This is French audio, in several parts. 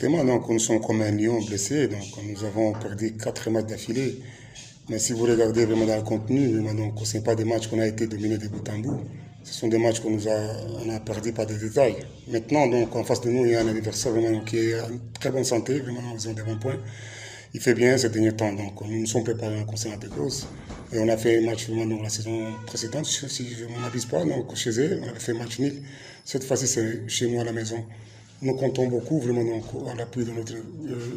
Exactement, donc nous sommes comme un lion blessé, donc nous avons perdu 4 matchs d'affilée. Mais si vous regardez vraiment dans le contenu, vraiment, donc, ce n'est pas des matchs qu'on a été dominés de bout en bout. Ce sont des matchs on a perdu par des détails. Maintenant, donc, en face de nous, il y a un adversaire vraiment qui est en très bonne santé, vraiment, ils ont des bons points. Il fait bien ces derniers temps, donc nous nous sommes préparés en concernant des grosses. Et on a fait un match vraiment donc, la saison précédente, si je ne m'abuse pas, donc chez eux, on avait fait match nul. Cette fois-ci, c'est chez nous à la maison. Nous comptons beaucoup vraiment donc, à l'appui de notre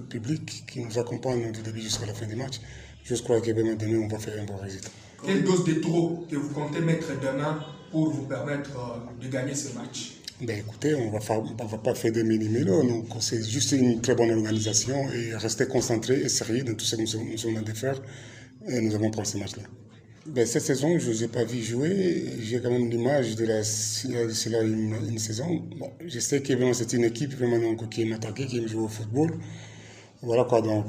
public qui nous accompagne du début jusqu'à la fin du match. Je crois que vraiment demain, on va faire un bon résultat. Quelle dose de trop que vous comptez mettre demain pour vous permettre de gagner ce match? Ben écoutez, on va pas faire des mini-mélos, donc c'est juste une très bonne organisation et rester concentré et sérieux dans tout ce que nous sommes en train de faire. Et nous avons pris ce match-là. Ben, cette saison, je ne les ai pas vu jouer. J'ai quand même l'image de cela une saison. Bon, je sais que c'est une équipe vraiment donc, qui aime attaquer, qui aime jouer au football. Voilà quoi, donc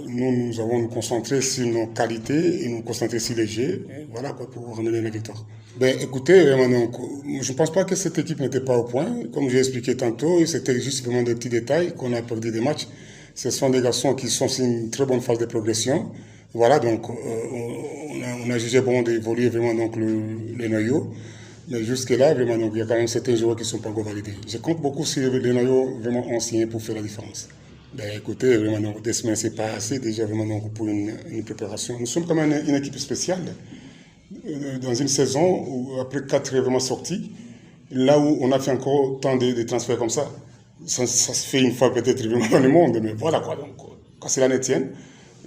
nous allons nous concentrer sur nos qualités et nous concentrer sur les jeux, voilà quoi, pour ramener la victoire. Ben écoutez, vraiment, donc, je ne pense pas que cette équipe n'était pas au point. Comme j'ai expliqué tantôt, c'était juste vraiment des petits détails qu'on a perdu des matchs. Ce sont des garçons qui sont sur une très bonne phase de progression. Voilà, donc on a jugé bon d'évoluer vraiment donc les noyaux. Mais jusque-là, vraiment, donc, il y a quand même certains joueurs qui ne sont pas encore validés. Je compte beaucoup sur les noyaux vraiment anciens pour faire la différence. Ben, écoutez, vraiment, donc, 2 semaines, c'est pas assez déjà vraiment donc, pour une préparation. Nous sommes quand même une équipe spéciale dans une saison où, après 4 vraiment sorties, là où on a fait encore tant de transferts comme ça, ça se fait une fois peut-être vraiment dans le monde, mais voilà quoi. Donc, quand cela ne tienne,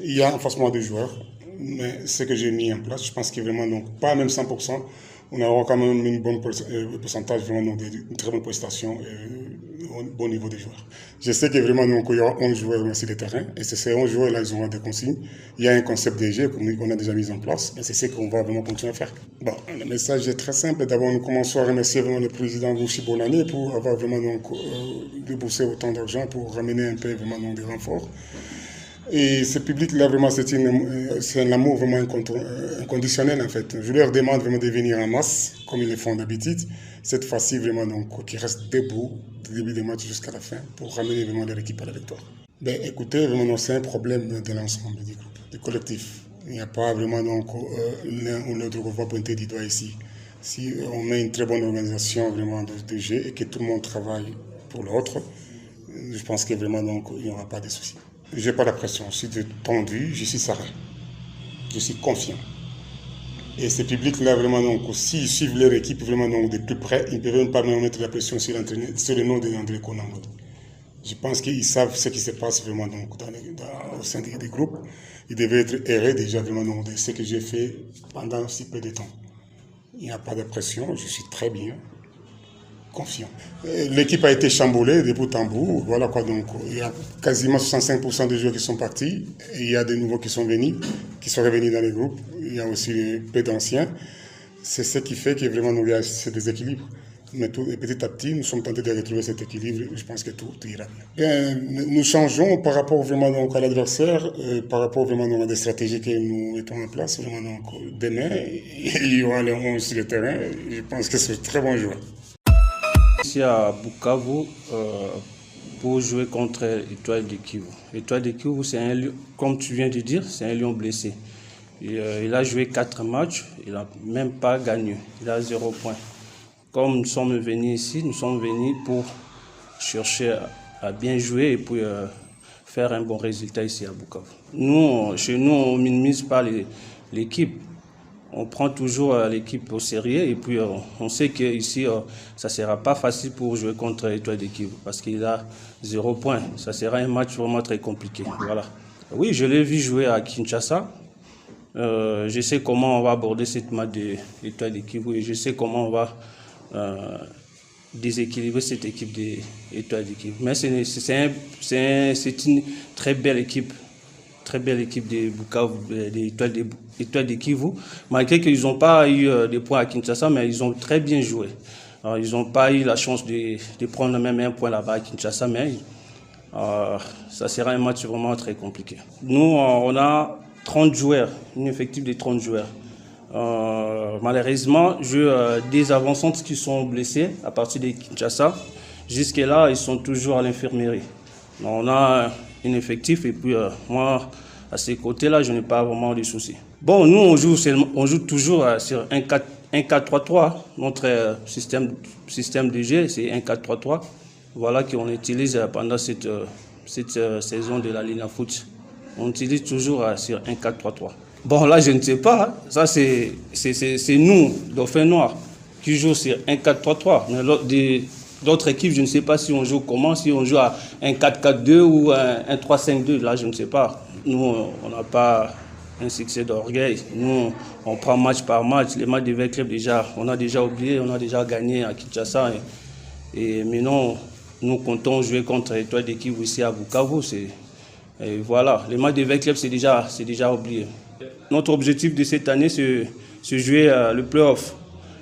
il y a en face moi des joueurs, mais ce que j'ai mis en place, je pense que vraiment, donc, pas même 100%, on aura quand même une bonne pourcentage, vraiment, donc, une très bonne prestation et un bon niveau des joueurs. Je sais que vraiment, donc, il y aura 11 joueurs sur le terrain, et ces 11 joueurs-là, ils auront des consignes. Il y a un concept de jeu qu'on a déjà mis en place, et c'est ce qu'on va vraiment continuer à faire. Bon, le message est très simple. D'abord, nous commençons à remercier vraiment le président Rouchi Bonani pour avoir vraiment donc, déboursé autant d'argent pour ramener un peu vraiment donc, des renforts. Et ce public-là, vraiment, c'est un amour vraiment inconditionnel, en fait. Je leur demande vraiment de venir en masse, comme ils le font d'habitude. Cette fois-ci, vraiment, donc, qui restent debout du début des matchs jusqu'à la fin pour ramener vraiment leur équipe à la victoire. Ben, écoutez, vraiment, c'est un problème de l'ensemble du groupe, du collectif. Il n'y a pas vraiment, donc, l'un ou l'autre qu'on va pointer du doigt ici. Si on met une très bonne organisation, vraiment, de jeu et que tout le monde travaille pour l'autre, je pense que vraiment, donc, il n'y aura pas de soucis. Je n'ai pas la pression, je suis tendu, je suis serein, je suis confiant. Et ce public-là, vraiment, donc, s'ils suivent leur équipe vraiment donc, de plus près, ils ne peuvent même pas me mettre la pression sur le nom d'André Konango. Je pense qu'ils savent ce qui se passe vraiment donc, au sein des groupes. Ils devaient être errés déjà vraiment donc, de ce que j'ai fait pendant si peu de temps. Il n'y a pas de pression, je suis très bien. Confiant. L'équipe a été chamboulée de bout en bout. Voilà quoi, donc il y a quasiment 65% des joueurs qui sont partis. Et il y a des nouveaux qui sont venus, qui sont revenus dans les groupes. Il y a aussi peu d'anciens. C'est ce qui fait que vraiment il y a ce déséquilibre. Mais petit à petit, nous sommes tentés de retrouver cet équilibre. Je pense que tout ira bien. Nous changeons par rapport vraiment donc, à l'adversaire, par rapport vraiment donc, à des stratégies que nous mettons en place. Vraiment, donc, demain, il y aura les 11 sur le terrain. Je pense que c'est un très bon joueur. Ici à Bukavu pour jouer contre Étoile de Kivu. Étoile de Kivu, c'est un lion, comme tu viens de dire, c'est un lion blessé. Il a joué 4 matchs, il n'a même pas gagné, il a 0 point. Comme nous sommes venus ici, nous sommes venus pour chercher à bien jouer et puis faire un bon résultat ici à Bukavu. Chez nous, on ne minimise pas l'équipe. On prend toujours l'équipe au sérieux et puis on sait qu'ici, ça ne sera pas facile pour jouer contre Étoile de Kivu parce qu'il a 0 point. Ça sera un match vraiment très compliqué. Voilà. Oui, je l'ai vu jouer à Kinshasa. Je sais comment on va aborder cette match d'Étoile de Kivu et je sais comment on va déséquilibrer cette équipe d'Étoile de Kivu. Mais c'est une très belle équipe. Très belle équipe de Bukavu, d'Étoile de Kivu. Malgré qu'ils n'ont pas eu des points à Kinshasa, mais ils ont très bien joué. Alors, ils n'ont pas eu la chance de prendre même un point là-bas à Kinshasa, mais ça sera un match vraiment très compliqué. Nous, on a 30 joueurs, un effectif de 30 joueurs. Malheureusement, j'ai des avancantes qui sont blessés à partir de Kinshasa. Jusque-là, ils sont toujours à l'infirmerie. On a un effectif et puis moi, à ces côtés-là, je n'ai pas vraiment de soucis. Bon, nous, on joue toujours sur un 4-3-3. Notre système de jeu, c'est un 4-3-3. Voilà qu'on utilise pendant cette saison de la Ligue de foot. On utilise toujours sur un 4-3-3. Bon, là, je ne sais pas. Ça, c'est nous, Dauphins Noirs, qui jouons sur un 4-3-3. Mais d'autres équipes, je ne sais pas si on joue comment, si on joue à un 4-4-2 ou un 3-5-2. Là, je ne sais pas. Nous, on n'a pas un succès d'orgueil. Nous, on prend match par match. Les matchs de V-Club, déjà, on a déjà oublié, on a déjà gagné à Kinshasa. Et maintenant, nous comptons jouer contre l'Étoile de Kivu ici à Bukavu. Et voilà, les matchs de V-Club, c'est déjà oublié. Notre objectif de cette année, c'est jouer le play-off.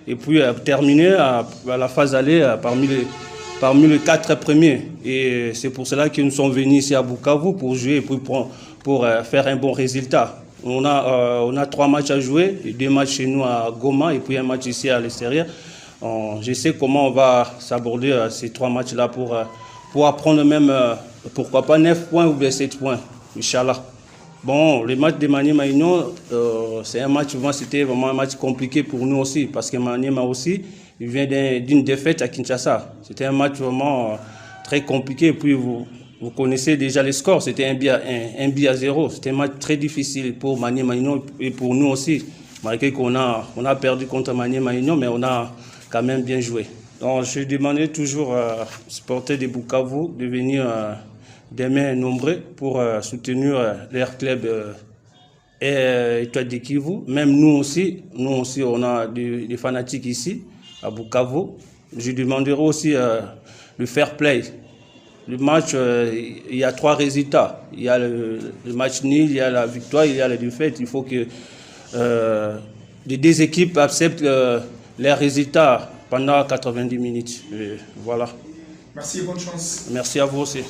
Et puis terminer à la phase aller parmi les 4 premiers. Et c'est pour cela que nous sommes venus ici à Bukavu pour jouer et puis pour faire un bon résultat. On a 3 matchs à jouer, 2 matchs chez nous à Goma et puis un match ici à l'extérieur. Je sais comment on va s'aborder ces 3 matchs-là pour apprendre même, pourquoi pas 9 points ou bien 7 points, Inch'Allah. Bon, le match de Maniema Union, c'était vraiment un match compliqué pour nous aussi, parce que Maniema aussi, il vient d'une défaite à Kinshasa. C'était un match vraiment très compliqué, et puis vous connaissez déjà les scores, c'était 1-0. C'était un match très difficile pour Maniema Union et pour nous aussi, malgré qu'on a perdu contre Maniema Union, mais on a quand même bien joué. Donc je demandais toujours aux supporters de Bukavu de venir des mains nombreux pour soutenir leur club Étoile de Kivu. Même nous aussi, on a des fanatiques ici, à Bukavu. Je demanderai aussi le fair play. Le match, il y a 3 résultats. Il y a le match nul, il y a la victoire, il y a la défaite. Il faut que les 2 équipes acceptent les résultats pendant 90 minutes. Et voilà. Merci et bonne chance. Merci à vous aussi.